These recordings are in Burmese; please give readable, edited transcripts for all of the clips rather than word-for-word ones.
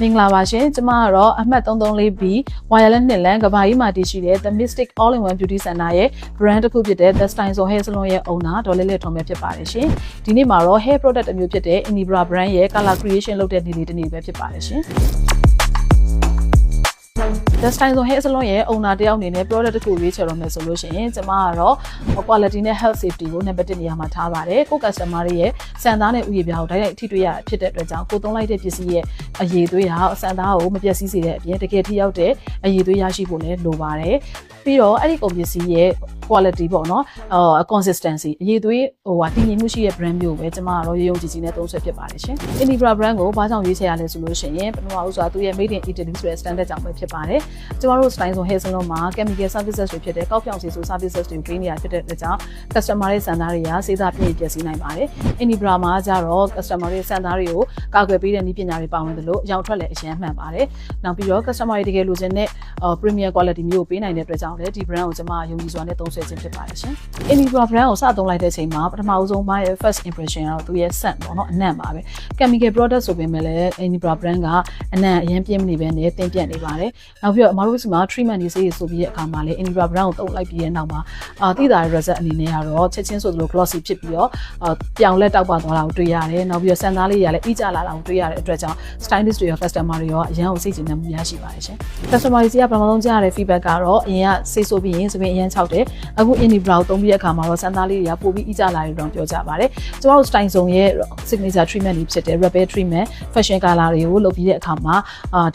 မင်္ဂလာပါရှင်ကျမကတော့အမှတ် 334B Wireless နှစ်လမ်းကဘာကြီးမှာတည်ရှိတဲ့ The Mystic All-in-One Beauty Center ရဲ့ brand တစ်ခုဖြစ်တဲ့ The Styleson Hair Salon ရဲ့ owner ဒေါ်လေးလေးထုံးပဲဖြစ်ပါတယ်ရှင်ဒီနေ့မှာတော့ hair product တစ်မျိုးဖြစ်တဲ့ Inibra brand ရဲ့ color creation လုပ်တဲ့နေ့လေးတစ်နေ့ပဲဖြစ်ပါတယ်ရှင်The Styleson Hair Salon ရဲ့ owner တယောက်အနေနဲ့ product တစ်ခုရွေးချယ်ရမယ်ဆိုလို့ရှိရင်ကျမကတော့ quality နဲ့ health safety ကို number 1နေရာမှာထားပါတယ်ကို customer တွေရဲ့စံသားနဲ့ဥယျာဉ်ပြားကိုတိုက်ရိုက်ထိတွေ့ရဖြစ်တဲ့အတွက်ကြောင့်ကိုသုံးလိုက်တဲ့ပစ္စည်းရဲ့အရည်အသွေးဟာစံသားကိုမပျက်စီးစေတဲ့အပြင်တကယ်ထိရောက်တဲ့အရည်အသွေးရရှိဖို့လည်းလိုပါတယ်ပြီးတော့အဲ့ဒီကုန်ပစ္စည်းရဲ့ quality ပေါ့နော်consistency အရည်အသွေးတည်ငြိမ်မှုရှိတဲ့ brand မျိုးပဲကျမကတော့ရုံကြည်ကြည်နဲ့သုံးဆွဲဖြစ်ပါတယ်ရှင် Inibra brand ကိုဘာကြောင့်ရွေးချယ်ရလဲဆိုလို့ရှိရင်ပထမဦးစွာသူရဲ့ made in Italy ဆိုတဲ့ standard ကြောင့်ပဲဖြစ်ပါတယ်ကျမတို့ Styleson Hair Salon မှာ chemical services တွေဖြစ်တဲ့ကောက်ပြောင်စီဆို services တွေပေးနေရဖြစ်တဲ့အတွက်ကြောင့် customer ရဲ့စံသားတွေကစေးသားပြည့်ပြည့်စည်နိုင်ပါတယ် Inibra မှာကျတော့ customer ရဲ့စံသားတွေကိုကာကွယ်ပေးတဲ့နည်းပညာတွေပါဝင်တယ်လို့အရောင်ထွက်လည်းအရင်မှန်ပါတယ်နောက်ပြီးတော့ customer တွေတကယ်လိုချင်တဲ့ premium quality မျိုးကိုပေးနိုင်တဲ့အတွက်ကြောင့်လည်းဒီ brand ကိုကျမယုံကြည်စွာနဲ့သုံးဆွဲခြင်းဖြစ်ပါတယ်ရှင် Inibra brand ကိုစသုံးလိုက်တဲ့အချိန်မှာပထမဆုံးမှာ first impression ကတော့သူရဲ့ scent ပေါ့နော်အနံ့ပါပဲ chemical product ဆိုပေမဲ့လည်း Inibra brand ကအနံ့အရင်ပြင်းမနေဘဲနဲ့တင်ပြတ်နေပါတယ်နောက်ပြီးတော့အမတို့ဒီမှာ treatment တွေစေးဆိုပြီးတဲ့အခါမှာလည်း Inibra brand ကိုသုံးလိုက်ပြီးတဲ့နောက်မှာသိတာ result အနေနဲ့ကတော့ချက်ချင်းဆိုသလို glossy ဖြစ်ပြီးတော့ပြောင်လက်တောက်ပသွားတာကိုတွေ့ရတယ်နောက်ပြီးတော့စံသားလေးတွေကလည်းအီးကျလာတာကိုတွေ့ရတဲ့အတွက်ကြောင့် stylist တွေရော customer တွေရောအရင်ကိုစိတ်ကျေနပ်မှုရရှိပါတယ်ရှင် customer တွေစီကပထမဆုံးကြားရတဲ့ feedback ကတော့အရင်ကစိတ်ဆိုးပြီးရင်စပင်အရင်ခြောက်တယ်အခု Inibra ကိုသုံးပြီးတဲ့အခါမှာတော့စံသားလေးတွေကပိုပြီးအီးကျလာတယ်တော့ပြောကြပါတယ်ကျမတို့ Styleson ရဲ့ signature treatment တွေဖြစ်တဲ့ Rebel treatment fashion color တွေကိုလုပ်ပြီးတဲ့အခါမှာ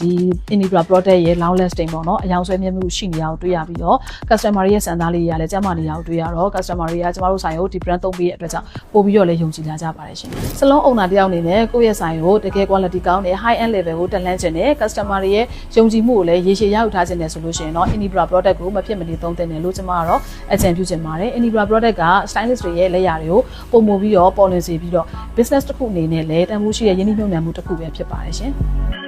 ဒီ Inibra product ရဲ့ long lasting ပေါ့နော်အယောင်ဆွဲမြဲမှုရှိနေတာကိုတွေ့ရပြီးတော့ customer ရဲ့စံသားလေးတွေကလည်းကျမနေတာကိုတွေ့ရတော့ customer တွေကကျမတို့ဆိုင်ကိုဒီ brand သုံးပြီးတဲ့အတွက်ကြောင့်ပို့ပြီးတော့လည်းယုံကြည်လာကြပါတယ်ရှင် salon owner တယောက်အနေနဲ့ကိုယ့်ရဲ့ဆိုင်ကိုတကယ် quality ကောင်းတဲ့ high end level ကိုတက်လှမ်းခြင်းနဲ့ customer တွေရဲ့ယုံကြည်မှုကိုလည်းရေရှည်ရယူထားခြင်းနဲ့ဆိုလို့ရှိရင်တော့ Inibra product ကိုမဖြစ်မနေသုံးသင့်တယ်လို့ကျမကတော့အကြံပြုချင်ပါတယ် Inibra product က stylist တွေရဲ့လက်ရာတွေကိုပုံမူပြီးတော့ပေါ်လွင်စေပြီးတော့ business တစ်ခုအနေနဲ့လည်းတန်ဖိုးရှိတဲ့ယင်းနှိမ့်ညွှန်မှုတစ်ခုပဲဖြစ်ပါတယ်ရှင်